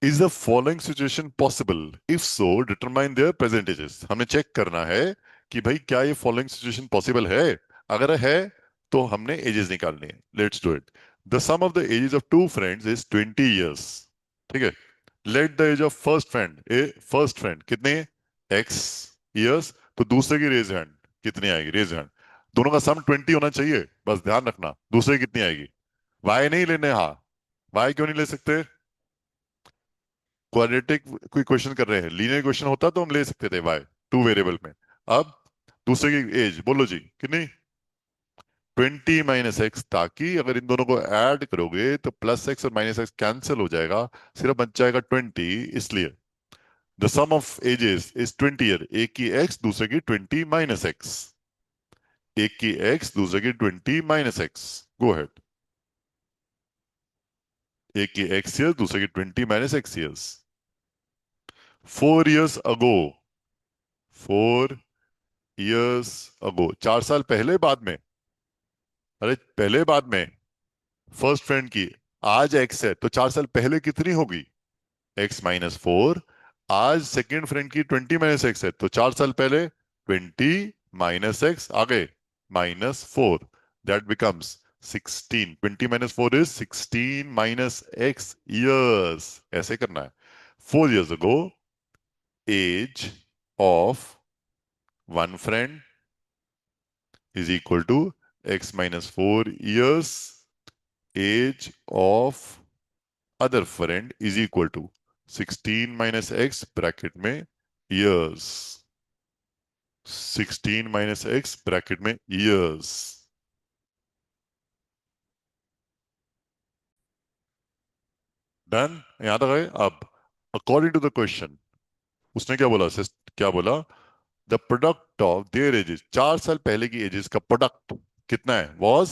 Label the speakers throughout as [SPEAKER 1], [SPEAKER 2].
[SPEAKER 1] Is the following situation possible? If so determine there present ages. हमने check करना है कि भाई क्या ये फॉलोइंग सिचुएशन पॉसिबल है। अगर है तो हमने एजेस निकालनी है। Let's do it. The sum of the ages of two friends is 20 years। ठीक है। Let the age of first friend कितने? X years. तो दूसरे की रेज हैंड कितनी आएगी? रेज हैंड। दोनों का सम 20 होना चाहिए, बस ध्यान रखना। दूसरे की कितनी आएगी? वाई नहीं लेने, हाँ। वाई क्यों नहीं ले सकते? क्वाड्रेटिक कोई क्वेश्चन कर रहे हैं, लीनियर क्वेश्चन होता तो हम ले सकते थे वाई, टू वेरिएबल में। अब दूसरे की एज बोलो जी कितनी? 20 - x, ताकि अगर इन दोनों को ऐड करोगे तो प्लस एक्स और माइनस एक्स कैंसिल हो जाएगा, सिर्फ बच जाएगा 20। इसलिए the sum of ages is 20 year. एक की एक्स दूसरे की 20 - x। एक की एक्स दूसरे की 20 - x। गो हेड। एक की एक्स ईयर दूसरे की 20 - x ईयर्स। 4 years अगो। 4 years अगो, 4 साल पहले बाद में। अरे पहले बाद में। फर्स्ट फ्रेंड की आज एक्स है तो 4 साल पहले कितनी होगी? x - 4। आज सेकेंड फ्रेंड की 20 - x है तो 4 साल पहले 20 - x आगे -4। That becomes 16। 20 - 4 is 16 - x years. ऐसे करना है। 4 years ago age of one friend is equal to x - 4 years age of other friend is equal to 16 - x bracket में years। 16 - x ब्रैकेट में years। डन? यहां तक आए? अब अकॉर्डिंग टू द क्वेश्चन उसने क्या बोला? क्या बोला? The product of their edges, 4 साल पहले की एजेस का प्रोडक्ट कितना है? वॉज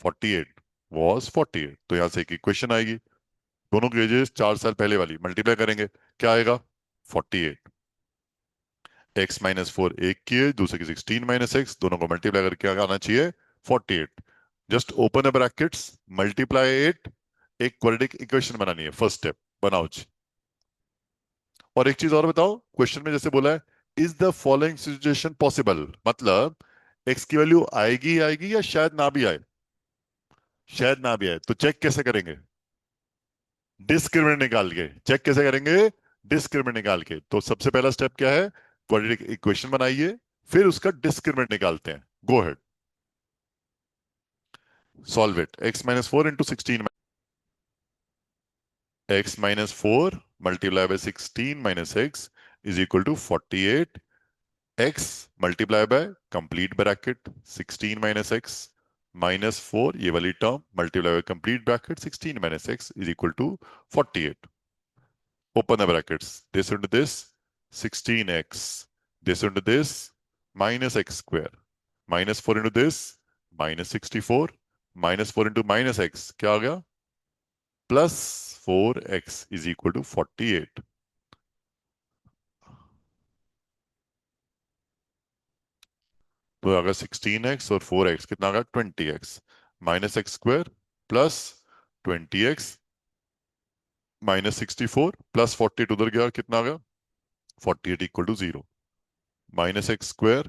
[SPEAKER 1] 48। वॉज 48। तो यहां से एक इक्वेशन आएगी। दोनों की एजेस 4 साल पहले वाली मल्टीप्लाई करेंगे, क्या आएगा? 48। x - 4 एक की है, दूसरे की 16 - x, दोनों को मल्टीप्लाई करके आना चाहिए 48। Just open a brackets, multiply it. एक क्वाड्रेटिक इक्वेशन बनानी है, फर्स्ट स्टेप। बनाओ जी। और एक चीज और बताओ, क्वेश्चन में जैसे बोला है is the following situation possible, मतलब एक्स की वैल्यू आएगी ही आएगी या शायद ना भी आए? शायद ना भी आए तो चेक कैसे करेंगे? डिस्क्रिमिनेंट निकाल के। चेक कैसे करेंगे? डिस्क्रिमिनेंट निकाल के। तो सबसे पहला स्टेप क्या है? क्वाड्रेटिक इक्वेशन बनाइए, फिर उसका डिस्क्रिमिनेंट निकालते हैं। Go head, solve it. x - 4 into 16, x - 4 multiply by 16 - x is equal to 48। x multiply by complete bracket 16 - x -4, ये वाली term multiply by complete bracket 16 - x is equal to 48। Open the brackets. This into this, 16x. This into this, minus x square. -4 into this, -64. -4 into -x, क्या आ गया? +4x is equal to 48। तो आ गया 16x और 4x कितना आ गया? 20x। -x square plus 20x -64 plus 48 उधर गया, कितना आ गया? 48 equal to 0। -x square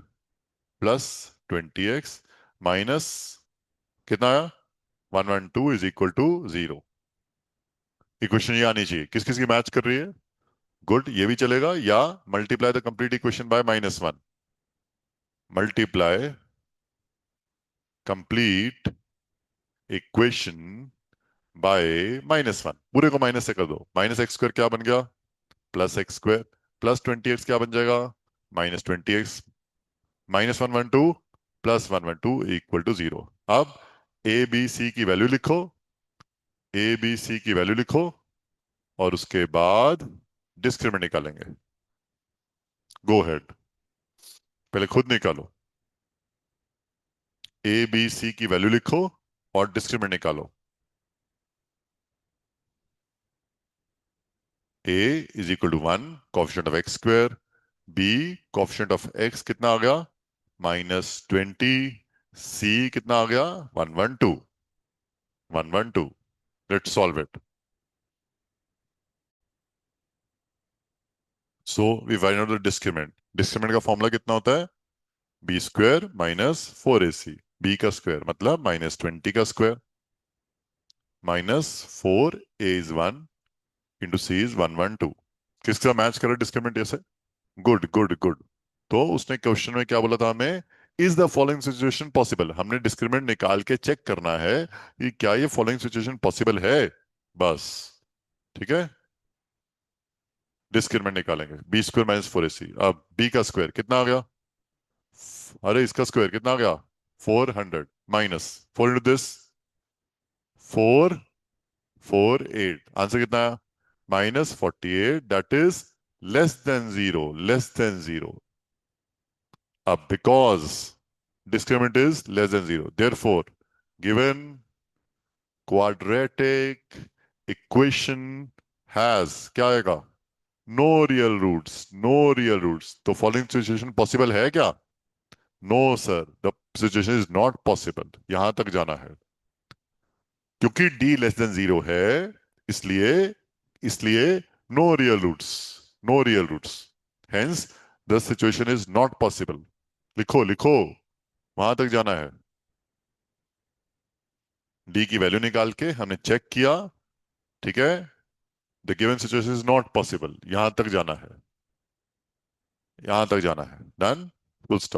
[SPEAKER 1] plus 20x minus कितना आया? 112 इज इक्वल टू 0। इक्वेशन ये आनी चाहिए। किस किस की मैच कर रही है? गुड, ये भी चलेगा। या multiply the complete equation by -1। Multiply complete equation by -1। पूरे को माइनस से कर दो। -x स्क्वायर क्या बन गया? +x स्क्वायर प्लस 20x क्या बन जाएगा? -20x। -112 +112 equal to 0। अब ए बी सी की वैल्यू लिखो। ए बी सी की वैल्यू लिखो और उसके बाद डिस्क्रिमिनेंट निकालेंगे। गो हेड, पहले खुद निकालो। ए बी सी की वैल्यू लिखो और डिस्क्रिमिनेंट निकालो। A is equal to 1, coefficient of X square. B coefficient of X कितना आ गया? -20। सी कितना आ गया? 112। 112। Let's solve it. So we find out the discriminant. Discriminant का फॉर्मूला कितना होता है? B square minus 4ac। B का स्क्वायर मतलब -20 का स्क्वायर, minus 4a is 1 into c is 112। किसका मैच करे डिस्क्रिमिनेंट ऐसे? Good good good. तो उसने क्वेश्चन में क्या बोला था हमें? Is the following situation possible. हमने डिस्क्रिमिनेंट निकाल के चेक करना है कि क्या ये फॉलोइंग सिचुएशन पॉसिबल है, बस। ठीक है, डिस्क्रिमिनेंट निकालेंगे। B square minus 4ac। अब बी का स्क्वायर कितना आ गया? अरे इसका स्क्वायर कितना आ गया? 400 माइनस 4 इंटू दिस 448। आंसर कितना आया? -48, that is less than zero, less than zero. अब because discriminant is less than zero, therefore given quadratic equation has क्या आएगा? No real roots, no real roots. तो फॉलोइंग सिचुएशन पॉसिबल है क्या? No sir, the situation is not possible. यहां तक जाना है क्योंकि d लेस देन जीरो है, इसलिए इसलिए no real roots, no real roots, hence the situation is not possible. लिखो लिखो, वहां तक जाना है। डी की वैल्यू निकाल के हमने चेक किया, ठीक है। The given situation is not possible, यहां तक जाना है, यहां तक जाना है। Done, full stop.